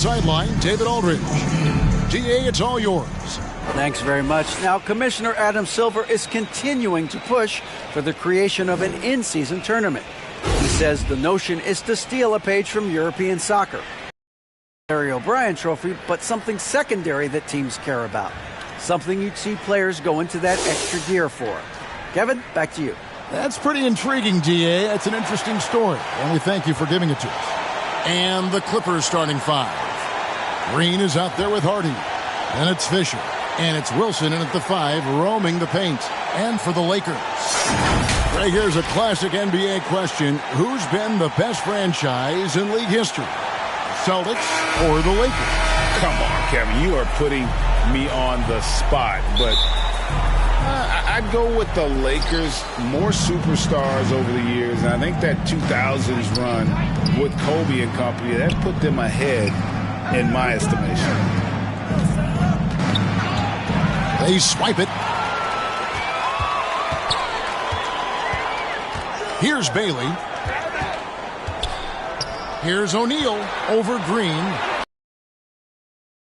Sideline, David Aldridge. DA, it's all yours. Thanks very much. Now, Commissioner Adam Silver is continuing to push for the creation of an in-season tournament. He says the notion is to steal a page from European soccer. Larry O'Brien Trophy, but something secondary that teams care about. Something you'd see players go into that extra gear for. Kevin, back to you. That's pretty intriguing, DA. That's an interesting story, and we thank you for giving it to us. And the Clippers starting five. Greene is out there with Hardy. And it's Fisher. And it's Wilson in at the 5, roaming the paint. And for the Lakers. Right here's a classic NBA question. Who's been the best franchise in league history? The Celtics or the Lakers? Come on, Kevin. You are putting me on the spot. But I'd go with the Lakers. More superstars over the years. And I think that 2000s run with Kobe and company, that put them ahead in my estimation. They swipe it. Here's Bailey. Here's O'Neal over Greene.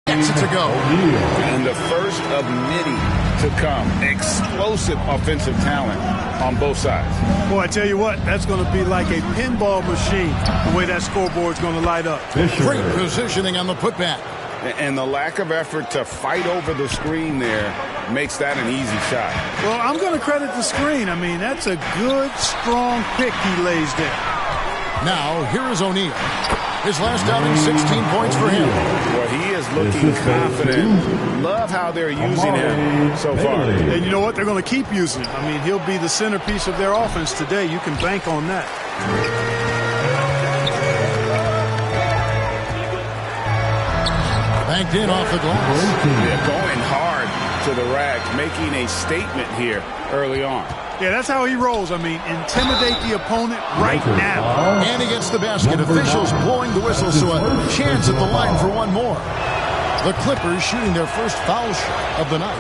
Gets it to go. And the first of many to come. Explosive offensive talent on both sides. Boy, I tell you what, that's going to be like a pinball machine, the way that scoreboard's going to light up. Great positioning on the putback. And the lack of effort to fight over the screen there makes that an easy shot. Well, I'm going to credit the screen. I mean, that's a good, strong pick he lays there. Now, here is O'Neal. His last outing, 16 points for him. Well, he is looking confident. Love how they're using him so far. And you know what? They're going to keep using him. I mean, he'll be the centerpiece of their offense today. You can bank on that. Banked in off the glass. Yeah, going hard to the rack, making a statement here early on. Yeah, that's how he rolls. I mean, intimidate the opponent right now. And he gets the basket. Officials blowing the whistle, so a chance at the line for one more. The Clippers shooting their first foul shot of the night.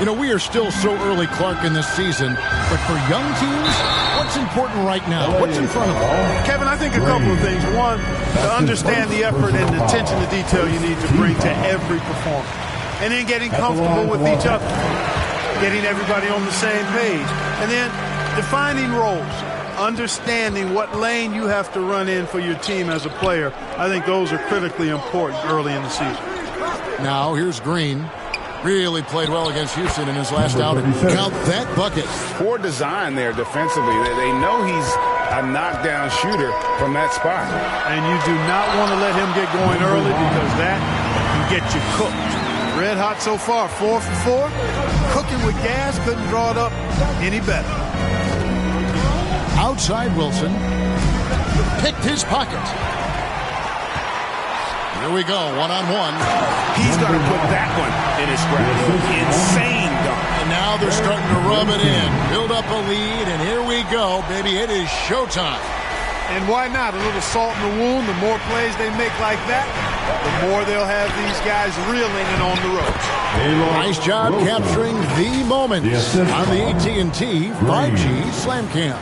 You know, we are still so early, Clark, in this season. But for young teams, what's important right now? What's in front of them? Kevin, I think a couple of things. One, to understand the effort and the attention to detail you need to bring to every performance. And then getting comfortable with each other. Getting everybody on the same page. And then defining roles. Understanding what lane you have to run in for your team as a player. I think those are critically important early in the season. Now, here's Greene. Really played well against Houston in his last outing. Count that bucket. Poor design there defensively. They know he's a knockdown shooter from that spot. And you do not want to let him get going early because that can get you cooked. Red hot so far, 4 for 4. Cooking with gas, couldn't draw it up any better. Outside Wilson. Picked his pocket. Here we go, one-on-one. He's going to put that one in his grasp. Insane dunk. And now they're starting to rub it in. Build up a lead, and here we go, baby. It is showtime. And why not? A little salt in the wound. The more plays they make like that, the more they'll have these guys reeling and on the ropes. Nice job capturing the moments on the AT&T 5G Slam Cam.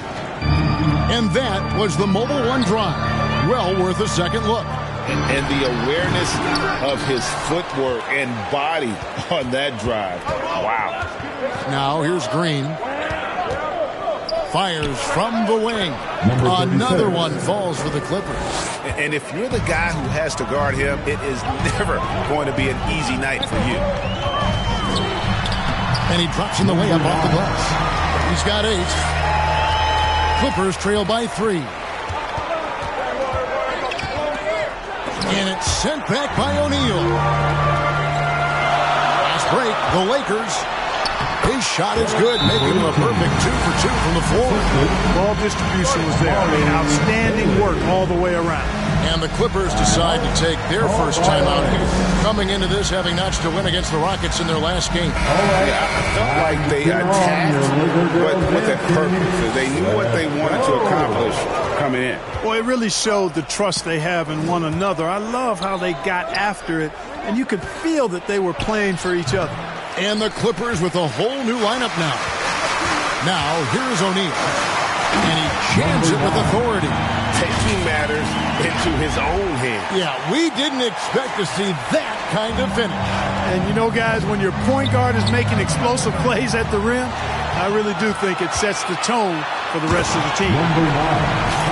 And that was the Mobile One drive. Well worth a second look. And the awareness of his footwork and body on that drive. Wow. Now here's Greene. Fires from the wing. Another one falls for the Clippers. And if you're the guy who has to guard him, it is never going to be an easy night for you. And he drops in the way up off the glass. He's got 8. Clippers trail by 3. And it's sent back by O'Neal. Last break, the Lakers. His shot is good, making him a perfect 2 for 2 from the floor. Ball distribution was there. I mean, outstanding work all the way around. And the Clippers decide to take their first time out here, coming into this having notched a win against the Rockets in their last game. Yeah, I felt like they attacked, but with a purpose. They knew what they wanted to accomplish coming in. Well, it really showed the trust they have in one another. I love how they got after it, and you could feel that they were playing for each other. And the Clippers with a whole new lineup now. Now, here's O'Neal. And he jams it with authority. taking matters into his own hands. Yeah, we didn't expect to see that kind of finish. And you know, guys, when your point guard is making explosive plays at the rim, I really do think it sets the tone for the rest of the team.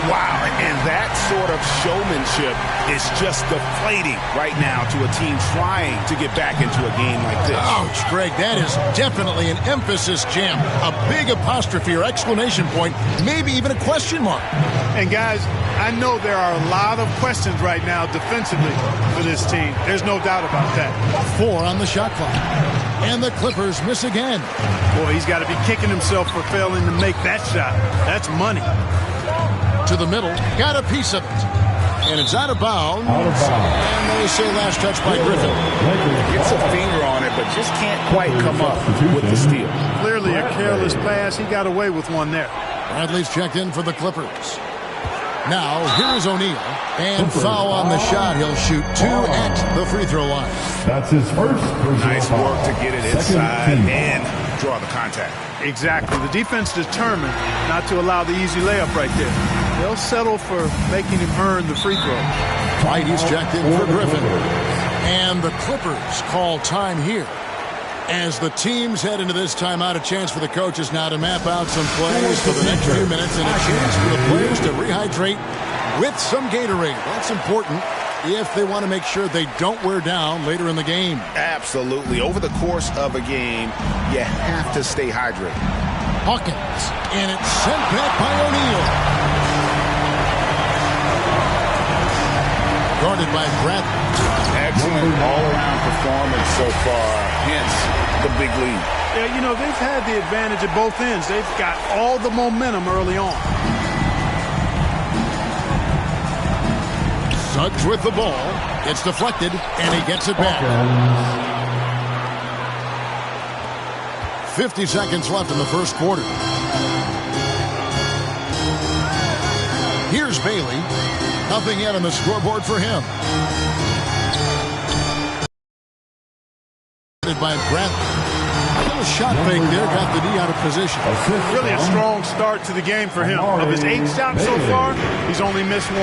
Wow, and that sort of showmanship is just deflating right now to a team trying to get back into a game like this. Ouch, Greg, that is definitely an emphasis jam. A big apostrophe or exclamation point, maybe even a question mark. And guys, I know there are a lot of questions right now defensively for this team. There's no doubt about that. 4 on the shot clock. And the Clippers miss again. Boy, he's got to be kicking himself for failing to make that shot. That's money. To the middle, got a piece of it. And it's out of bounds. And they say last touch by Griffin. Gets a finger on it, but just can't quite come up with the steal. Clearly a careless pass. He got away with one there. Bradley's checked in for the Clippers. Now, here's O'Neal. And foul on the shot. He'll shoot 2 at the free throw line. That's his first. Nice work to get it inside and draw the contact. Exactly. The defense determined not to allow the easy layup right there. They'll settle for making him earn the free throw. Right, he's checked in for Griffin. And the Clippers call time here. As the teams head into this timeout, a chance for the coaches now to map out some plays for the next few minutes and a chance for the players to rehydrate with some Gatorade. That's important if they want to make sure they don't wear down later in the game. Absolutely. Over the course of a game, you have to stay hydrated. Hawkins, and it's sent back by O'Neal. Guarded by Bradley. Excellent all-around performance so far, hence the big lead. Yeah, you know, they've had the advantage at both ends. They've got all the momentum early on. Suggs with the ball. It's deflected, and he gets it back. 50 seconds left in the first quarter. Here's Bailey. Nothing yet on the scoreboard for him. By Bradley. A little shot fake there, got the D out of position. Really a strong start to the game for him. Of his 8 shots so far, he's only missed 1.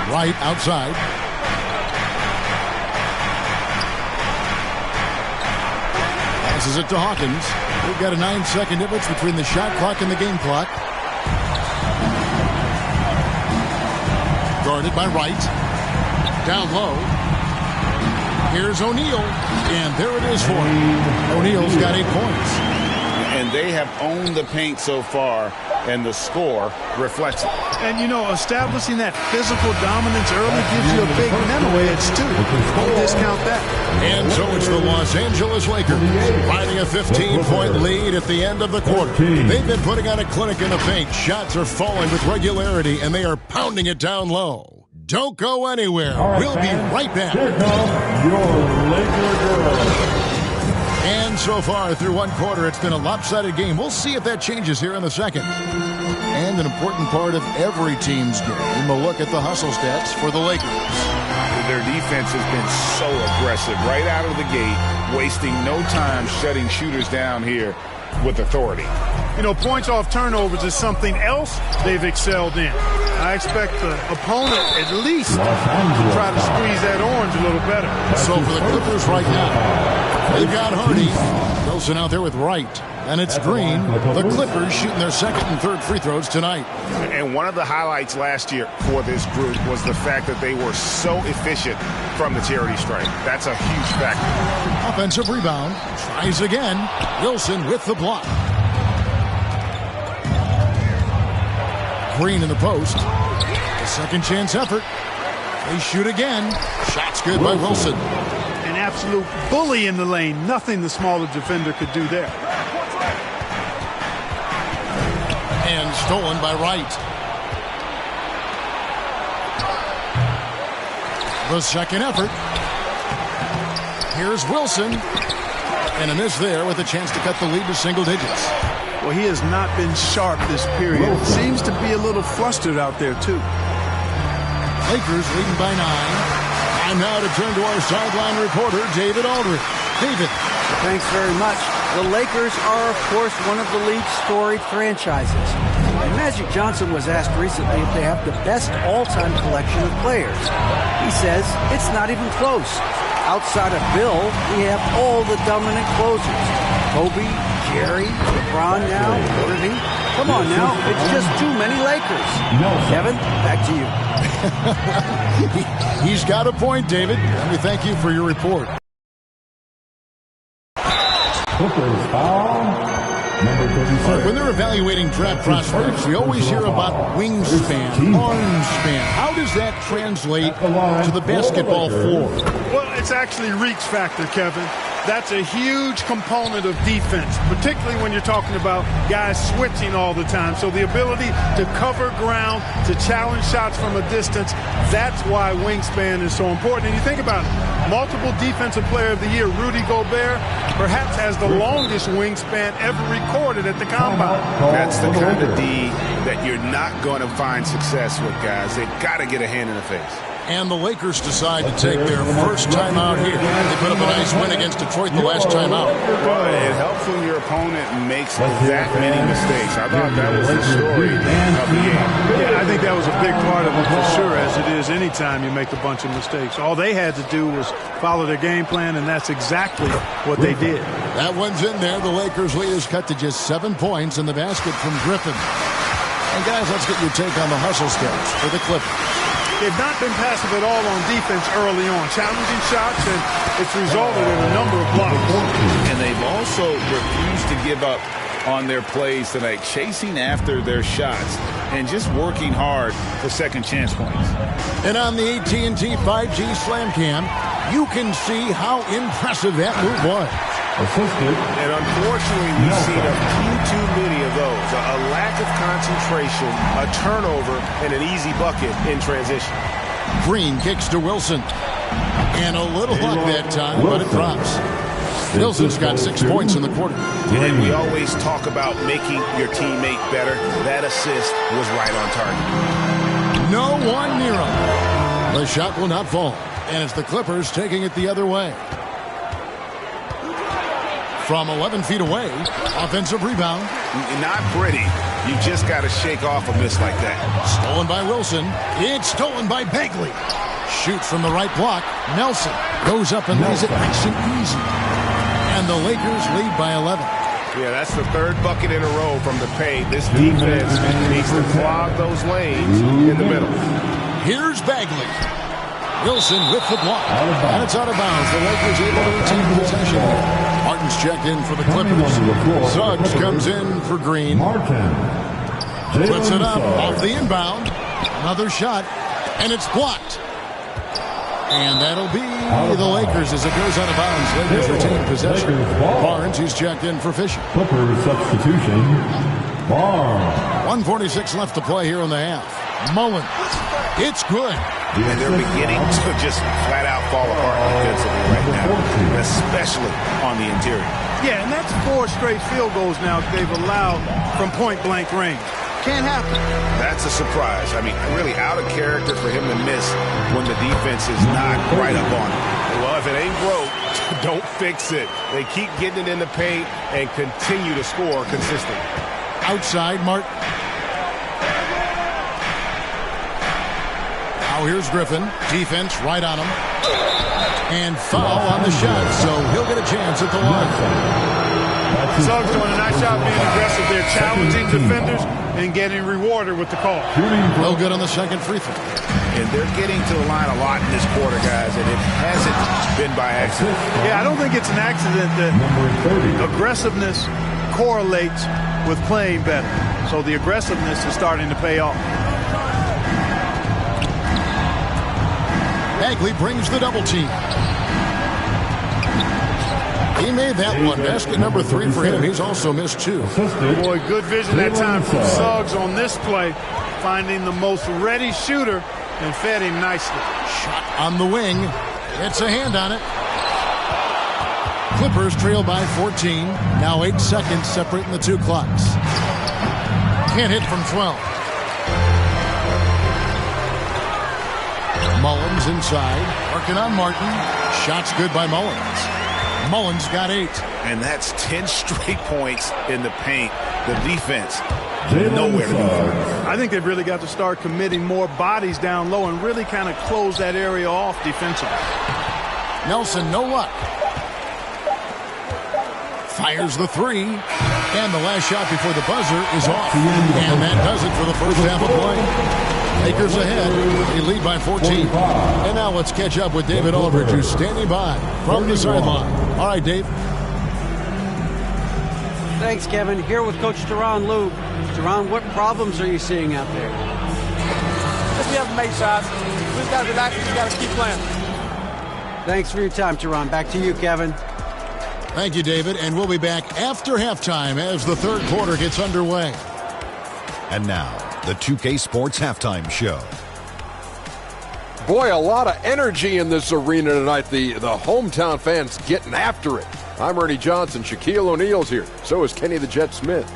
Right outside. Passes it to Hawkins. We've got a 9-second difference between the shot clock and the game clock. Guarded by Wright. Down low. Here's O'Neal, and there it is for him. O'Neal's got 8 points. And they have owned the paint so far, and the score reflects it. And, you know, establishing that physical dominance early gives you a big mental edge, too. Don't discount that. And so it's the Los Angeles Lakers finding a 15-point lead at the end of the quarter. They've been putting on a clinic in the paint. Shots are falling with regularity, and they are pounding it down low. Don't go anywhere. We'll be right back. Here comes your Laker girls. And so far through one quarter, it's been a lopsided game. We'll see if that changes here in the second. And an important part of every team's game, a look at the hustle stats for the Lakers. Their defense has been so aggressive right out of the gate, wasting no time shutting shooters down here with authority. You know, points off turnovers is something else they've excelled in. I expect the opponent at least to try to squeeze that orange a little better. So for the Clippers right now, they've got Hardy. Wilson out there with Wright. And it's Greene. The Clippers shooting their second and third free throws tonight. And one of the highlights last year for this group was the fact that they were so efficient from the charity stripe. That's a huge factor. Offensive rebound. Tries again. Wilson with the block. Greene in the post. A second chance effort. They shoot again. Shot's good by Wilson. An absolute bully in the lane. Nothing the smaller defender could do there. And stolen by Wright. The second effort. Here's Wilson. And a miss there with a chance to cut the lead to single digits. Well, he has not been sharp this period. Seems to be a little flustered out there, too. Lakers leading by 9. Time now to turn to our sideline reporter, David Aldridge. David. Thanks very much. The Lakers are, of course, one of the league's storied franchises. And Magic Johnson was asked recently if they have the best all-time collection of players. He says it's not even close. Outside of Bill, we have all the dominant closers. Kobe, Jerry, LeBron now, Irving. Come on now, it's just too many Lakers. Kevin, back to you. He's got a point, David, and we thank you for your report. Clippers foul. When they're evaluating draft prospects, we always hear about wingspan, armspan. How does that translate to the basketball floor? Well, it's actually reach factor, Kevin. That's a huge component of defense, particularly when you're talking about guys switching all the time. So the ability to cover ground, to challenge shots from a distance, that's why wingspan is so important. And you think about it, multiple defensive player of the year, Rudy Gobert, perhaps has the longest wingspan ever recorded at the combine. That's the kind of D that you're not going to find success with, guys. They've got to get a hand in the face. And the Lakers decide to take their first time out here. They put up a nice win against Detroit the last time out. Well, it helps when your opponent makes that many mistakes. I thought that was the story of the game. Yeah, I think that was a big part of it for sure, as it is anytime you make a bunch of mistakes. All they had to do was follow their game plan, and that's exactly what they did. That one's in there. The Lakers lead is cut to just 7 points in the basket from Griffin. And guys, let's get your take on the hustle skills for the Clippers. They've not been passive at all on defense early on. Challenging shots, and it's resulted in a number of blocks. And they've also refused to give up on their plays tonight, chasing after their shots and just working hard for second chance points. And on the AT&T 5G Slam Cam, you can see how impressive that move was. And unfortunately, we've seen a few too many of those. A lack of concentration, a turnover, and an easy bucket in transition. Greene kicks to Wilson. And a little luck that time, but it drops. Wilson's got 6 points in the quarter. And we always talk about making your teammate better. That assist was right on target. No one near him. The shot will not fall. And it's the Clippers taking it the other way. From 11 feet away, offensive rebound. Not pretty. You just got to shake off a miss like that. Stolen by Wilson. It's stolen by Bagley. Shoots from the right block. Nelson goes up and lays it nice and easy. And the Lakers lead by 11. Yeah, that's the third bucket in a row from the paint. This defense needs to clog those lanes in the middle. Here's Bagley. Wilson with the block. And it's out of bounds. The Lakers able to retain possession. Martin's checked in for the Clippers. Suggs comes in for Greene. Puts it up off the inbound. Another shot. And it's blocked. And that'll be the Lakers as it goes out of bounds. Lakers retain possession. Barnes, he's checked in for Fisher. Clippers substitution. Barnes. 1:46 left to play here in the half. Mullins. It's good. And they're beginning to just flat out fall apart defensively right now, especially on the interior. Yeah, and that's 4 straight field goals now they've allowed from point-blank range. Can't happen. That's a surprise. I mean, really out of character for him to miss when the defense is not right up on him. Well, if it ain't broke, don't fix it. They keep getting it in the paint and continue to score consistently. Outside, Martin. Now here's Griffin. Defense right on him. And foul on the shot, so he'll get a chance at the line. Suggs doing a nice job being aggressive. They're challenging defenders and getting rewarded with the call. No good on the second free throw. And they're getting to the line a lot in this quarter, guys, and it hasn't been by accident. Yeah, I don't think it's an accident that aggressiveness correlates with playing better. So the aggressiveness is starting to pay off. Bagley brings the double team. He made that one. Basket number 3 for him. He's also missed 2. Boy, good vision that time from Suggs on this play, finding the most ready shooter and fed him nicely. Shot on the wing. It's a hand on it. Clippers trail by 14. Now 8 seconds separating the 2 clocks. Can't hit from 12. Mullins inside. Working on Martin. Shot's good by Mullins. Mullins got 8. And that's 10 straight points in the paint. The defense nowhere to be found. I think they've really got to start committing more bodies down low and really kind of close that area off defensively. Nelson, no luck. Fires the three. And the last shot before the buzzer is off. And that does it for the first half of play. Lakers ahead. They lead by 14. And now let's catch up with David Aldridge, who's standing by from the sideline. All right, Dave. Thanks, Kevin. Here with Coach Teron Lue. Teron, what problems are you seeing out there? We haven't made shots. We just got to relax and we got to keep playing. Thanks for your time, Teron. Back to you, Kevin. Thank you, David. And we'll be back after halftime as the third quarter gets underway. And now, the 2K Sports Halftime Show. Boy, a lot of energy in this arena tonight. The hometown fans getting after it. I'm Ernie Johnson. Shaquille O'Neal's here. So is Kenny the Jet Smith.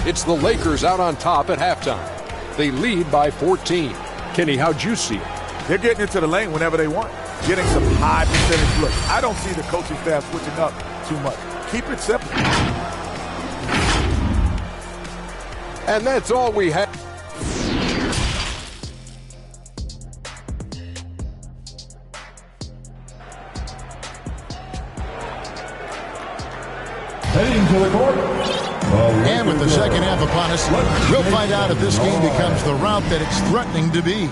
It's the Lakers out on top at halftime. They lead by 14. Kenny, how'd you see it? They're getting into the lane whenever they want. Getting some high percentage looks. I don't see the coaching staff switching up too much. Keep it simple. And that's all we have. Heading to the court. And with the second half upon us, we'll find out if this game becomes the route that it's threatening to be.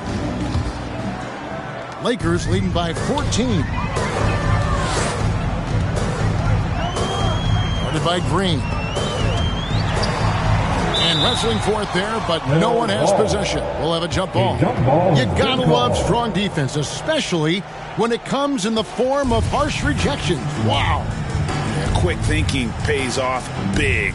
Lakers leading by 14. Guarded by Greene. And wrestling for it there, but no one has possession. We'll have a jump ball. You gotta love strong defense, especially when it comes in the form of harsh rejections. Wow. Quick thinking pays off big.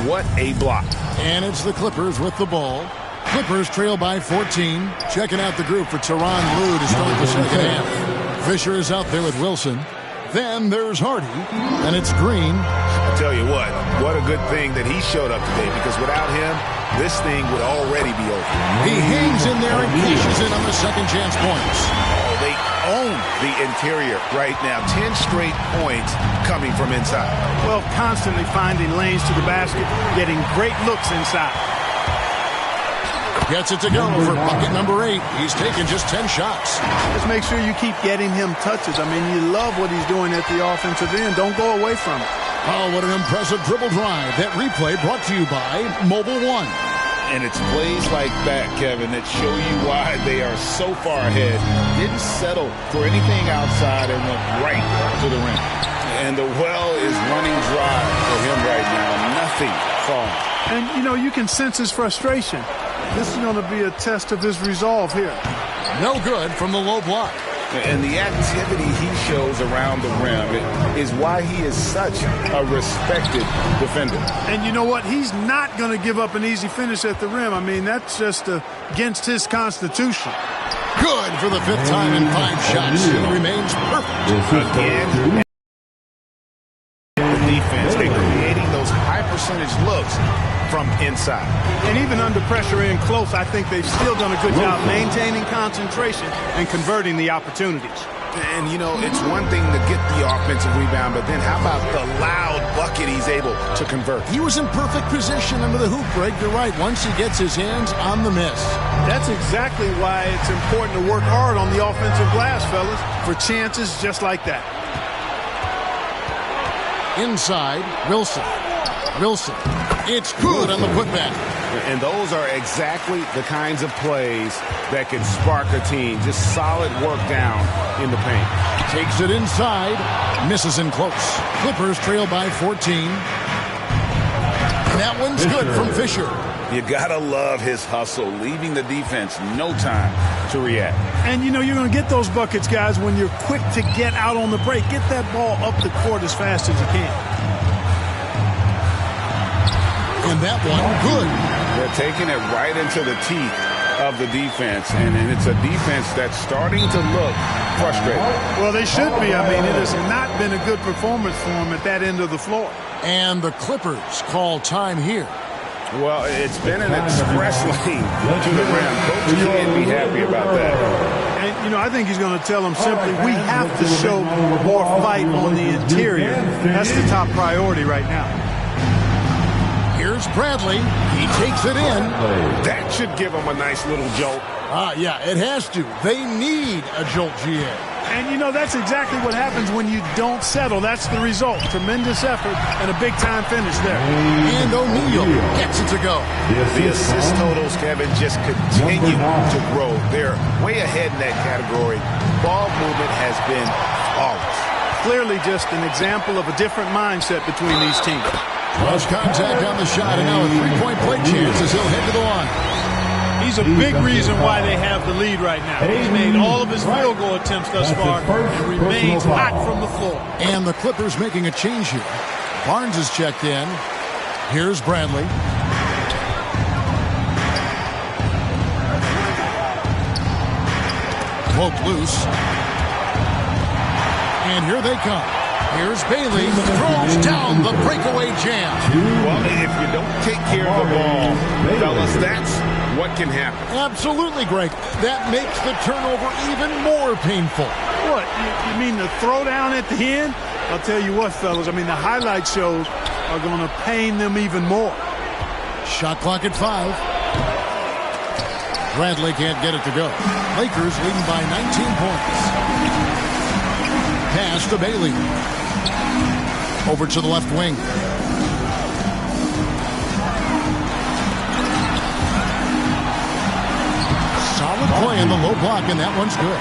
What a block. And it's the Clippers with the ball. Clippers trail by 14. Checking out the group for Teron Lue to start the second half. Fisher is out there with Wilson. Then there's Hardy, and it's Greene. I tell you what a good thing that he showed up today, because without him, this thing would already be over. He hangs in there and cashes in on the second chance points. Oh, they own the interior right now. 10 straight points coming from inside. Well, constantly finding lanes to the basket, getting great looks inside. Gets it to go for bucket number 8. He's taken just 10 shots. Just make sure you keep getting him touches. I mean, you love what he's doing at the offensive end. Don't go away from it. Oh, what an impressive dribble drive. That replay brought to you by Mobile One. And it's plays like that, Kevin, that show you why they are so far ahead. Didn't settle for anything outside and went right to the rim. And the well is running dry for him right now. Nothing falling. And, you know, you can sense his frustration. This is going to be a test of his resolve here. No good from the low block. And the activity he shows around the rim is why he is such a respected defender. And you know what? He's not going to give up an easy finish at the rim. I mean, that's just against his constitution. Good for the 5th time in 5 shots. He remains perfect. Again, the defense, they're creating those high percentage looks from inside. And even under pressure in close, I think they've still done a good job maintaining concentration and converting the opportunities. And, you know, it's one thing to get the offensive rebound, but then how about the loud bucket he's able to convert? He was in perfect position under the hoop break. You're right. Once he gets his hands on the miss. That's exactly why it's important to work hard on the offensive glass, fellas, for chances just like that. Inside, Wilson. It's good on the putback. And those are exactly the kinds of plays that can spark a team. Just solid work down in the paint. Takes it inside. Misses in close. Clippers trail by 14. That one's good from Fisher. You gotta love his hustle, leaving the defense no time to react. And, you know, you're going to get those buckets, guys, when you're quick to get out on the break. Get that ball up the court as fast as you can. And that one, good. They're taking it right into the teeth of the defense, and it's a defense that's starting to look frustrated. Well, they should be. I mean, it has not been a good performance for them at that end of the floor. And the Clippers call time here. Well, it's been an express lane to the rim. Coach can't be happy about that. And, you know, I think he's going to tell them simply, we have to show more fight on the interior. That's the top priority right now. Here's Here's Bradley. He takes it in. That should give him a nice little jolt. Yeah, it has to. They need a jolt, GA. And, you know, that's exactly what happens when you don't settle. That's the result. Tremendous effort and a big-time finish there. And O'Neal gets it to go. The assist totals, Kevin, just continue to grow. They're way ahead in that category. Ball movement has been flawless. Clearly just an example of a different mindset between these teams. Lost contact on the shot, and now a three-point play chance as he'll head to the line. He's a big reason why they have the lead right now. He's made all of his field goal attempts thus far and remains hot from the floor. And the Clippers making a change here. Barnes is checked in. Here's Bradley. Poked loose. And here they come. Here's Bailey. Throws down the breakaway jam. Well, if you don't take care of the ball, fellas, that's what can happen. Absolutely, Greg. That makes the turnover even more painful. What? You mean the throwdown at the end? I'll tell you what, fellas. I mean, the highlight shows are going to pain them even more. Shot clock at 5. Bradley can't get it to go. Lakers leading by 19 points. Pass to Bailey. Over to the left wing. Solid play in the low block, and that one's good.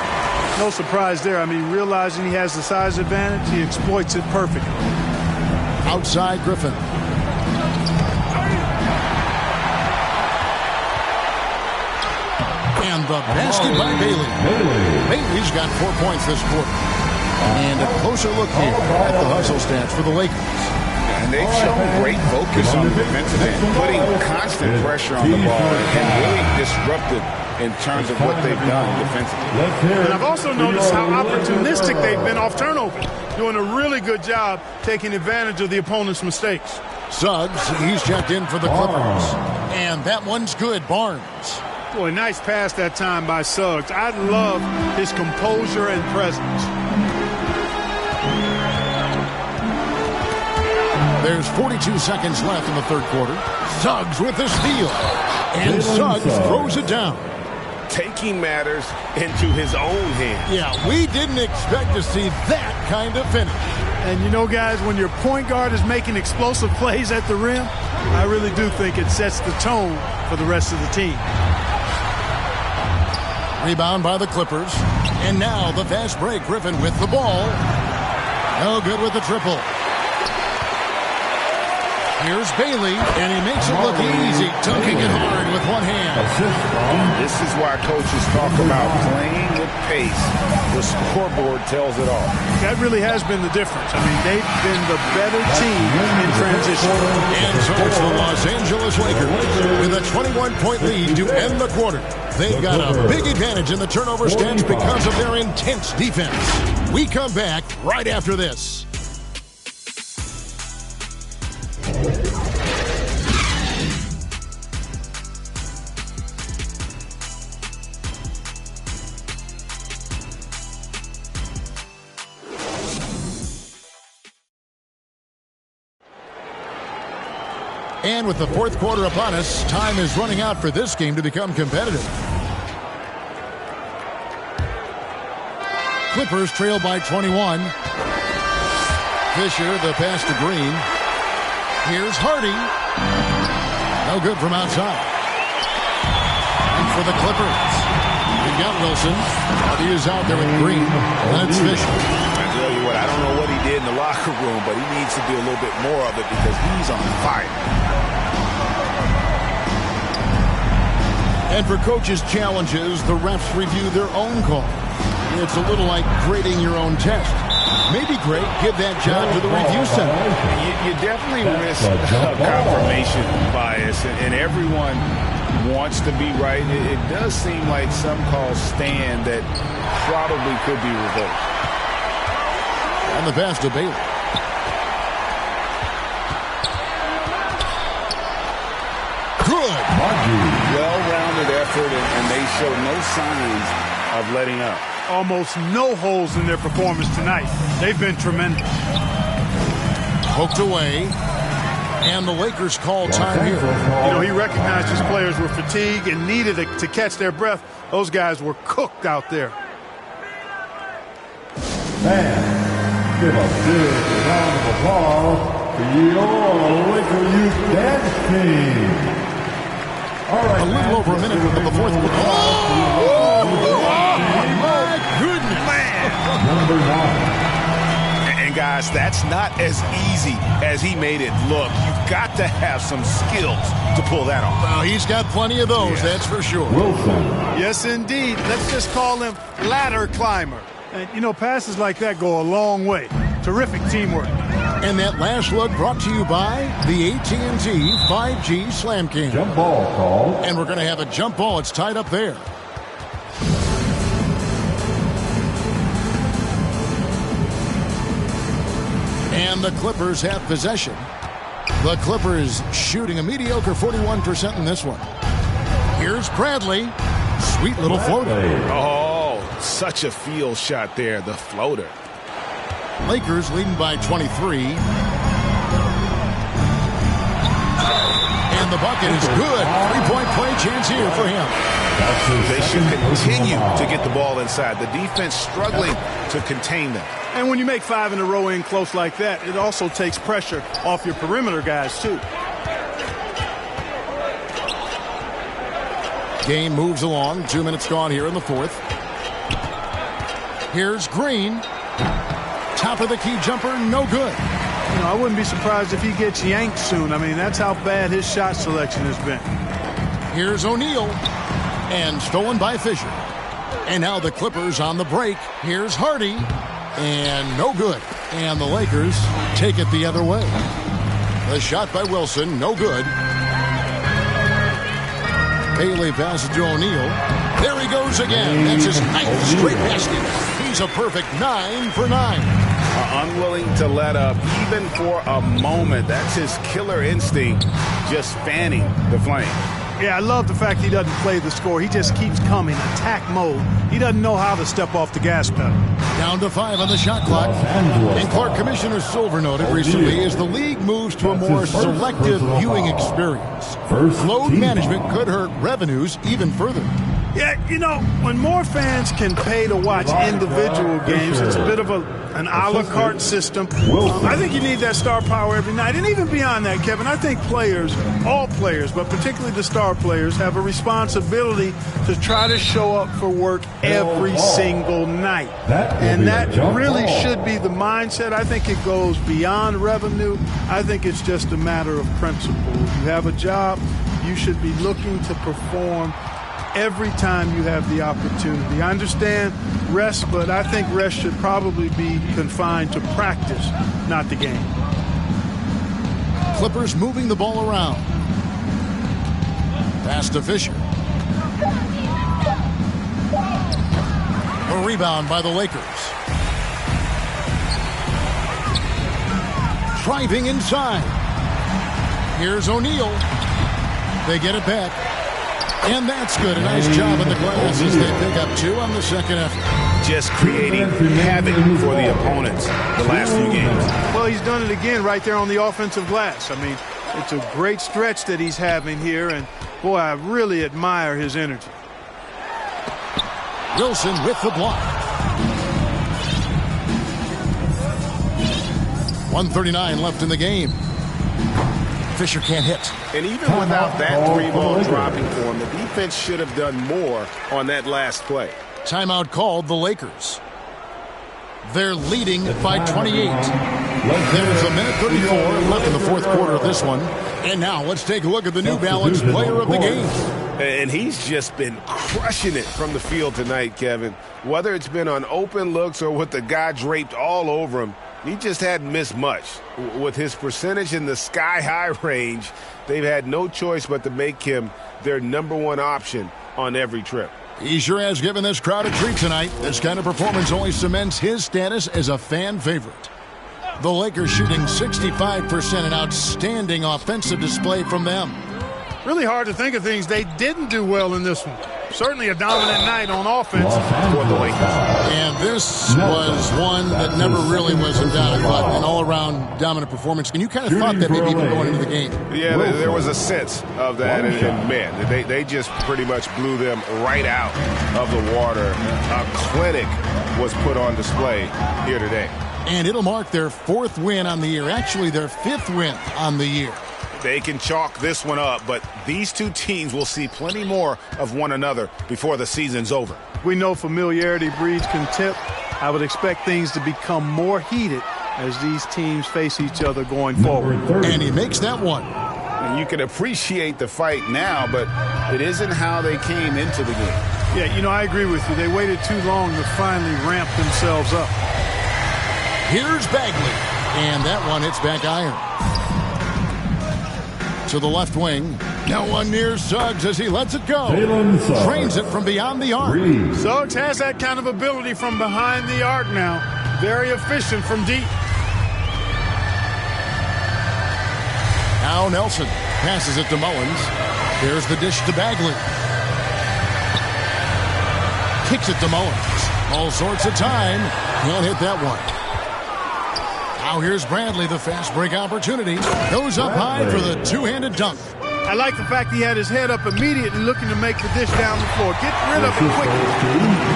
No surprise there. I mean, realizing he has the size advantage, he exploits it perfectly. Outside Griffin. And the basket by Bailey. Bailey's got 4 points this quarter. And a closer look here at the hustle stats for the Lakers. And they've shown great focus on the defensive end, putting constant pressure on the ball and really disruptive in terms of what they've done defensively. And I've also noticed how opportunistic they've been off turnover, doing a really good job taking advantage of the opponent's mistakes. Suggs, he's checked in for the Clippers. And that one's good, Barnes. Boy, nice pass that time by Suggs. I love his composure and presence. There's 42 seconds left in the third quarter. Suggs with the steal. And Suggs throws it down. Taking matters into his own hands. Yeah, we didn't expect to see that kind of finish. And you know, guys, when your point guard is making explosive plays at the rim, I really do think it sets the tone for the rest of the team. Rebound by the Clippers. And now the fast break. Griffin with the ball. No good with the triple. Here's Bailey, and he makes it look easy, dunking it hard with one hand. This is why coaches talk about playing with pace. The scoreboard tells it all. That really has been the difference. I mean, they've been the better team in transition. And so it's the Los Angeles Lakers with a 21-point lead to end the quarter. They've got a big advantage in the turnover stats because of their intense defense. We come back right after this. And with the fourth quarter upon us, time is running out for this game to become competitive. Clippers trail by 21. Fisher, the pass to Greene. Here's Hardy. No good from outside. And for the Clippers, we've got Wilson. Hardy is out there with Greene. And it's Fisher. I tell you what, I don't know what he did in the locker room, but he needs to do a little bit more of it because he's on fire. And for coaches' challenges, the refs review their own call. It's a little like grading your own test. Maybe great, give that job to the review center. You definitely risk confirmation bias, and everyone wants to be right. It does seem like some calls stand that probably could be revoked. And the pass to Bailey. Good. Well-rounded effort, and they show no signs of letting up. Almost no holes in their performance tonight. They've been tremendous. Poked away. And the Lakers call time here. You know, he recognized his players were fatigued and needed to catch their breath. Those guys were cooked out there. Fans, give a big round of applause for your Laker Youth Dance Team. All right, a little over a minute into the fourth quarter. Oh, my goodness. Man. Number 9. And guys, that's not as easy as he made it look. You've got to have some skills to pull that off. Well, he's got plenty of those, that's for sure. Wilson. Yes, indeed. Let's just call him ladder climber. And, you know, passes like that go a long way. Terrific teamwork. And that last look brought to you by the AT&T 5G Slam Cam. Jump ball call. And we're going to have a jump ball. It's tied up there. And the Clippers have possession. The Clippers shooting a mediocre 41% in this one. Here's Bradley. Sweet little floater. Oh, such a field shot there, the floater. Lakers leading by 23. And the bucket is good. Three-point play chance here for him. They should continue to get the ball inside. The defense struggling to contain them. And when you make 5 in a row in close like that, it also takes pressure off your perimeter guys, too. Game moves along. 2 minutes gone here in the fourth. Here's Greene. Top of the key jumper, no good. You know, I wouldn't be surprised if he gets yanked soon. I mean, that's how bad his shot selection has been. Here's O'Neal. And stolen by Fisher. And now the Clippers on the break. Here's Hardy. And no good. And the Lakers take it the other way. The shot by Wilson, no good. Bailey passes to O'Neal. There he goes again. That's his 9th straight basket. He's a perfect 9 for 9. Unwilling to let up even for a moment. That's his killer instinct, just fanning the flame. Yeah, I love the fact he doesn't play the score. He just keeps coming, attack mode. He doesn't know how to step off the gas pedal. Down to 5 on the shot clock. And Clark, Commissioner Silver noted recently as the league moves to a more selective viewing experience, load management could hurt revenues even further. Yeah, you know, when more fans can pay to watch individual games, it's a bit of an a la carte system. I think you need that star power every night. And even beyond that, Kevin, I think players, all players, but particularly the star players, have a responsibility to try to show up for work every single night. And that really should be the mindset. I think it goes beyond revenue. I think it's just a matter of principle. If you have a job, you should be looking to perform every time you have the opportunity. I understand rest, but I think rest should probably be confined to practice, not the game. Clippers moving the ball around. Pass to Fisher. A rebound by the Lakers. Driving inside. Here's O'Neal. They get it back. And that's good. A nice job at the glass as they pick up 2 on the second effort. Just creating havoc for the opponents the last few games. Well, he's done it again right there on the offensive glass. I mean, it's a great stretch that he's having here, and boy, I really admire his energy. Wilson with the block. 1:39 left in the game. Fisher can't hit. And even without that 3 ball dropping for him, the defense should have done more on that last play. Timeout called the Lakers. They're leading by 28. There's a minute 34 left in the fourth quarter of this one. And now let's take a look at the New Balance player of the game. And he's just been crushing it from the field tonight, Kevin. Whether it's been on open looks or with the guy draped all over him, he just hadn't missed much. With his percentage in the sky-high range, they've had no choice but to make him their #1 option on every trip. He sure has given this crowd a treat tonight. This kind of performance only cements his status as a fan favorite. The Lakers shooting 65%, an outstanding offensive display from them. Really hard to think of things they didn't do well in this one. Certainly a dominant night on offense for the Lakers. And this was one that never really was in doubt, but an all-around dominant performance. And you kind of thought that maybe even going into the game. Yeah, there was a sense of that. And man, they just pretty much blew them right out of the water. A clinic was put on display here today. And it'll mark their 4th win on the year. Actually, their 5th win on the year. They can chalk this one up, but these two teams will see plenty more of one another before the season's over. We know familiarity breeds contempt. I would expect things to become more heated as these teams face each other going forward. And he makes that one. And you can appreciate the fight now, but it isn't how they came into the game. Yeah, I agree with you. They waited too long to finally ramp themselves up. Here's Bagley. And that one hits back iron. To the left wing. No one near Suggs as he lets it go. Trains it from beyond the arc. Suggs has that kind of ability from behind the arc now. Very efficient from deep. Now Nelson passes it to Mullins. There's the dish to Bagley. Kicks it to Mullins. All sorts of time. Can't hit that one. Now here's Bradley, the fast break opportunity. Goes up high for the two-handed dunk. I like the fact he had his head up immediately looking to make the dish down the floor. Get rid of it quickly.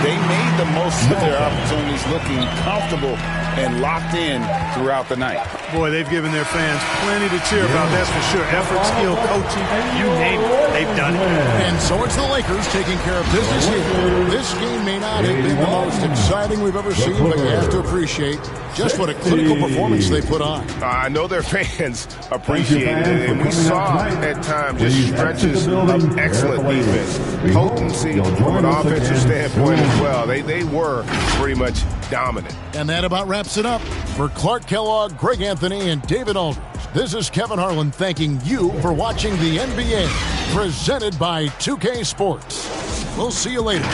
They made the most of their opportunities, looking comfortable and locked in throughout the night. Boy, they've given their fans plenty to cheer about, that's for sure. Effort, skill, coaching, you name it, they've done it. And so it's the Lakers taking care of business here. This game may not have been the most exciting we've ever seen, but you have to appreciate just what a clinical performance they put on. I know their fans appreciate it, and we saw at times just stretches of excellent defense. Potency from an offensive standpoint as well. They were pretty much dominant. And that about wraps it up. For Clark Kellogg, Greg Anthony, and David Aldridge, this is Kevin Harlan thanking you for watching the NBA, presented by 2K Sports. We'll see you later.